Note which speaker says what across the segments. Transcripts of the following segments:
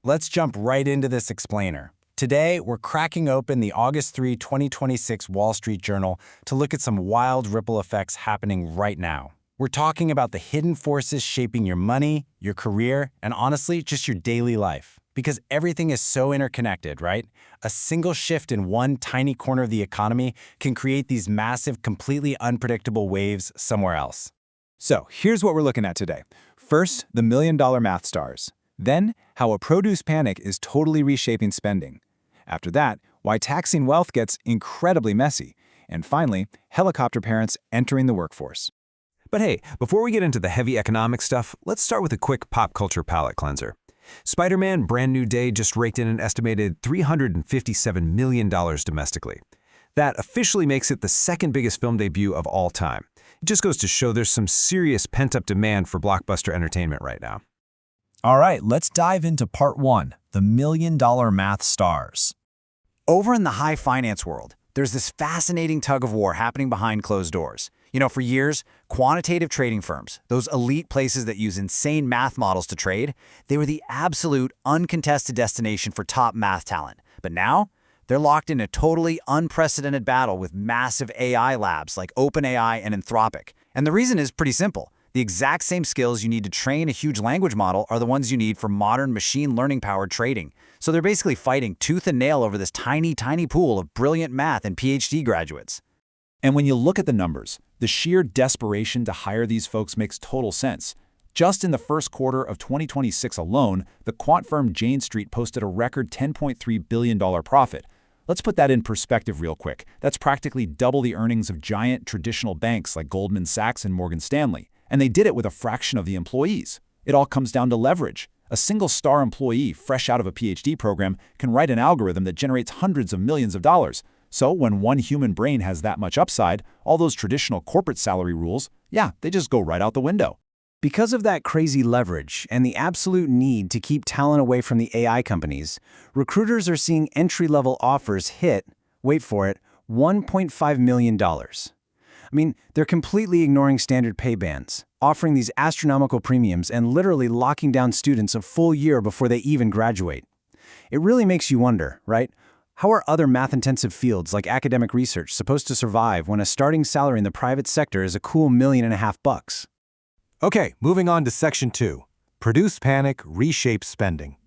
Speaker 1: Let's jump right into this explainer. Today, we're cracking open the Aug 2026 Wall Street Journal to look at some wild ripple effects happening right now. We're talking about the hidden forces shaping your money, your career, and honestly, just your daily life. Because everything is so interconnected, right? A single shift in one tiny corner of the economy can create these massive, completely unpredictable waves somewhere else.
Speaker 2: So here's what we're looking at today. First, the million-dollar math stars. Then, how a produce panic is totally reshaping spending. After that, why taxing wealth gets incredibly messy. And finally, helicopter parents entering the workforce.
Speaker 3: But hey, before we get into the heavy economic stuff, let's start with a quick pop culture palate cleanser. Spider-Man Brand New Day just raked in an estimated $357 million domestically. That officially makes it the second biggest film debut of all time. It just goes to show there's some serious pent-up demand for blockbuster entertainment right now.
Speaker 4: All right, let's dive into part one, the million-dollar math stars.
Speaker 1: Over in the high finance world, there's this fascinating tug-of-war happening behind closed doors. For years, quantitative trading firms, those elite places that use insane math models to trade, they were the absolute uncontested destination for top math talent. But now, they're locked in a totally unprecedented battle with massive AI labs like OpenAI and Anthropic. And the reason is pretty simple. The exact same skills you need to train a huge language model are the ones you need for modern machine learning-powered trading. So they're basically fighting tooth and nail over this tiny pool of brilliant math and PhD graduates.
Speaker 2: And when you look at the numbers, the sheer desperation to hire these folks makes total sense. Just in the first quarter of 2026 alone, the quant firm Jane Street posted a record $10.3 billion profit. Let's put that in perspective real quick. That's practically double the earnings of giant traditional banks like Goldman Sachs and Morgan Stanley. And they did it with a fraction of the employees. It all comes down to leverage. A single-star employee fresh out of a PhD program can write an algorithm that generates hundreds of millions of dollars. So when one human brain has that much upside, all those traditional corporate salary rules, they just go right out the window.
Speaker 4: Because of that crazy leverage and the absolute need to keep talent away from the AI companies, recruiters are seeing entry-level offers hit, wait for it, $1.5 million. They're completely ignoring standard pay bands, offering these astronomical premiums and literally locking down students a full year before they even graduate. It really makes you wonder, right? How are other math-intensive fields like academic research supposed to survive when a starting salary in the private sector is a cool $1.5 million?
Speaker 3: Okay, moving on to Section 2. Produce panic, reshape spending.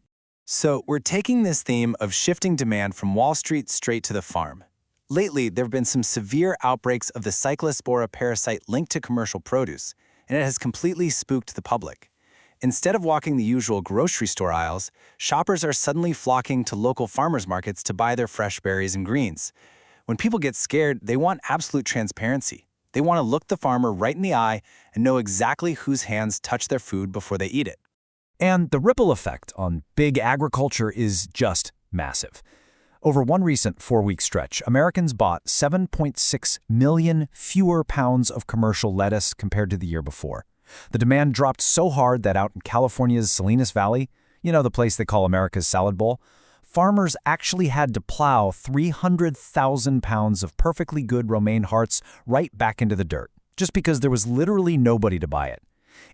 Speaker 1: So we're taking this theme of shifting demand from Wall Street straight to the farm. Lately, there have been some severe outbreaks of the Cyclospora parasite linked to commercial produce, and it has completely spooked the public. Instead of walking the usual grocery store aisles, shoppers are suddenly flocking to local farmers markets to buy their fresh berries and greens. When people get scared, they want absolute transparency. They want to look the farmer right in the eye and know exactly whose hands touch their food before they eat it.
Speaker 4: And the ripple effect on big agriculture is just massive. Over one recent 4-week stretch, Americans bought 7.6 million fewer pounds of commercial lettuce compared to the year before. The demand dropped so hard that out in California's Salinas Valley, the place they call America's salad bowl, farmers actually had to plow 300,000 pounds of perfectly good romaine hearts right back into the dirt, just because there was literally nobody to buy it.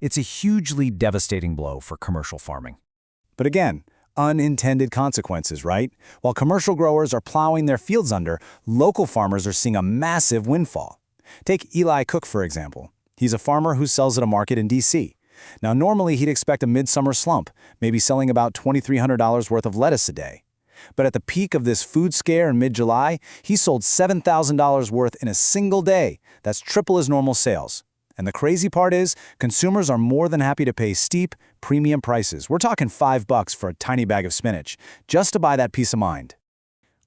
Speaker 4: It's a hugely devastating blow for commercial farming.
Speaker 1: But again, unintended consequences, right? While commercial growers are plowing their fields under, local farmers are seeing a massive windfall. Take Eli Cook, for example. He's a farmer who sells at a market in D.C. Now, normally he'd expect a midsummer slump, maybe selling about $2,300 worth of lettuce a day. But at the peak of this food scare in mid-July, he sold $7,000 worth in a single day. That's triple his normal sales. And the crazy part is, consumers are more than happy to pay steep, premium prices. We're talking $5 for a tiny bag of spinach, just to buy that peace of mind.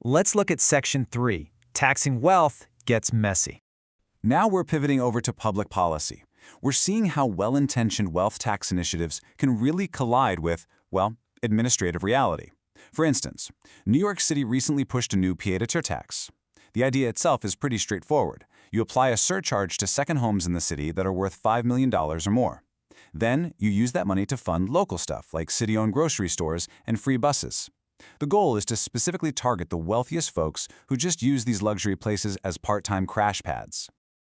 Speaker 4: Let's look at Section 3. Taxing wealth gets messy.
Speaker 5: Now we're pivoting over to public policy. We're seeing how well-intentioned wealth tax initiatives can really collide with, administrative reality. For instance, New York City recently pushed a new pied-à-terre tax. The idea itself is pretty straightforward. You apply a surcharge to second homes in the city that are worth $5 million or more. Then you use that money to fund local stuff like city-owned grocery stores and free buses. The goal is to specifically target the wealthiest folks who just use these luxury places as part-time crash pads.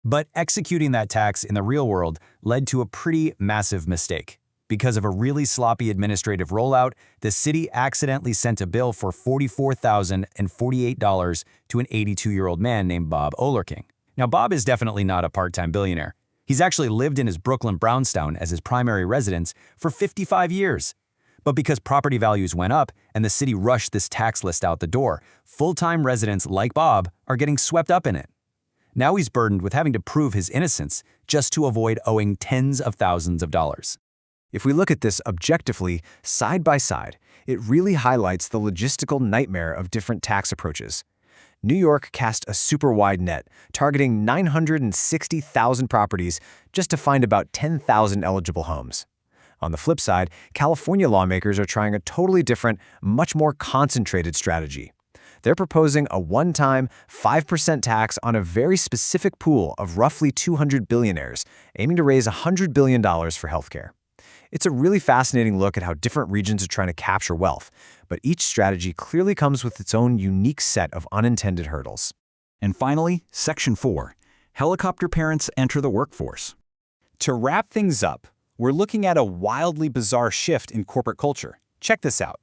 Speaker 4: But executing that tax in the real world led to a pretty massive mistake.
Speaker 3: Because of a really sloppy administrative rollout, the city accidentally sent a bill for $44,048 to an 82-year-old man named Bob Olerking. Now, Bob is definitely not a part-time billionaire. He's actually lived in his Brooklyn brownstone as his primary residence for 55 years. But because property values went up and the city rushed this tax list out the door, full-time residents like Bob are getting swept up in it. Now he's burdened with having to prove his innocence just to avoid owing tens of thousands of dollars.
Speaker 4: If we look at this objectively, side by side, it really highlights the logistical nightmare of different tax approaches. New York cast a super wide net, targeting 960,000 properties just to find about 10,000 eligible homes. On the flip side, California lawmakers are trying a totally different, much more concentrated strategy. They're proposing a one-time 5% tax on a very specific pool of roughly 200 billionaires, aiming to raise $100 billion for healthcare. It's a really fascinating look at how different regions are trying to capture wealth, but each strategy clearly comes with its own unique set of unintended hurdles.
Speaker 2: And finally, Section 4. Helicopter parents enter the workforce.
Speaker 5: To wrap things up, we're looking at a wildly bizarre shift in corporate culture. Check this out.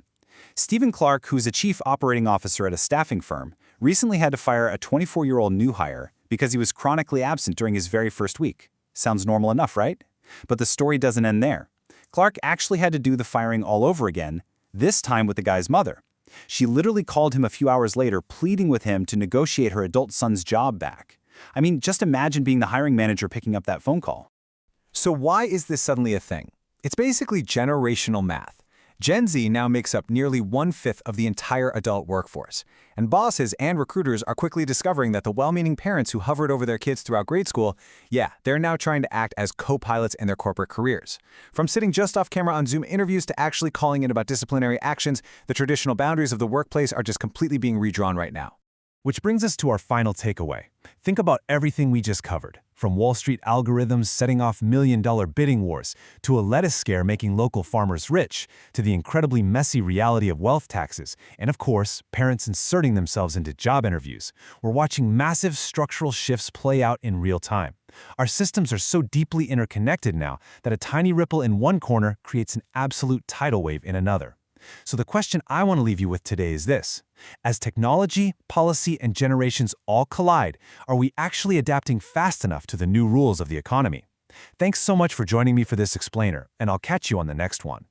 Speaker 5: Stephen Clark, who's a chief operating officer at a staffing firm, recently had to fire a 24-year-old new hire because he was chronically absent during his very first week. Sounds normal enough, right? But the story doesn't end there. Clark actually had to do the firing all over again, this time with the guy's mother. She literally called him a few hours later, pleading with him to negotiate her adult son's job back. I mean, just imagine being the hiring manager picking up that phone call.
Speaker 6: So why is this suddenly a thing? It's basically generational math. Gen Z now makes up nearly 1/5 of the entire adult workforce, and bosses and recruiters are quickly discovering that the well-meaning parents who hovered over their kids throughout grade school, they're now trying to act as co-pilots in their corporate careers. From sitting just off camera on Zoom interviews to actually calling in about disciplinary actions, the traditional boundaries of the workplace are just completely being redrawn right now.
Speaker 4: Which brings us to our final takeaway. Think about everything we just covered, from Wall Street algorithms setting off million-dollar bidding wars, to a lettuce scare making local farmers rich, to the incredibly messy reality of wealth taxes, and of course, parents inserting themselves into job interviews. We're watching massive structural shifts play out in real time. Our systems are so deeply interconnected now that a tiny ripple in one corner creates an absolute tidal wave in another. So the question I want to leave you with today is this. As technology, policy, and generations all collide, are we actually adapting fast enough to the new rules of the economy? Thanks so much for joining me for this explainer, and I'll catch you on the next one.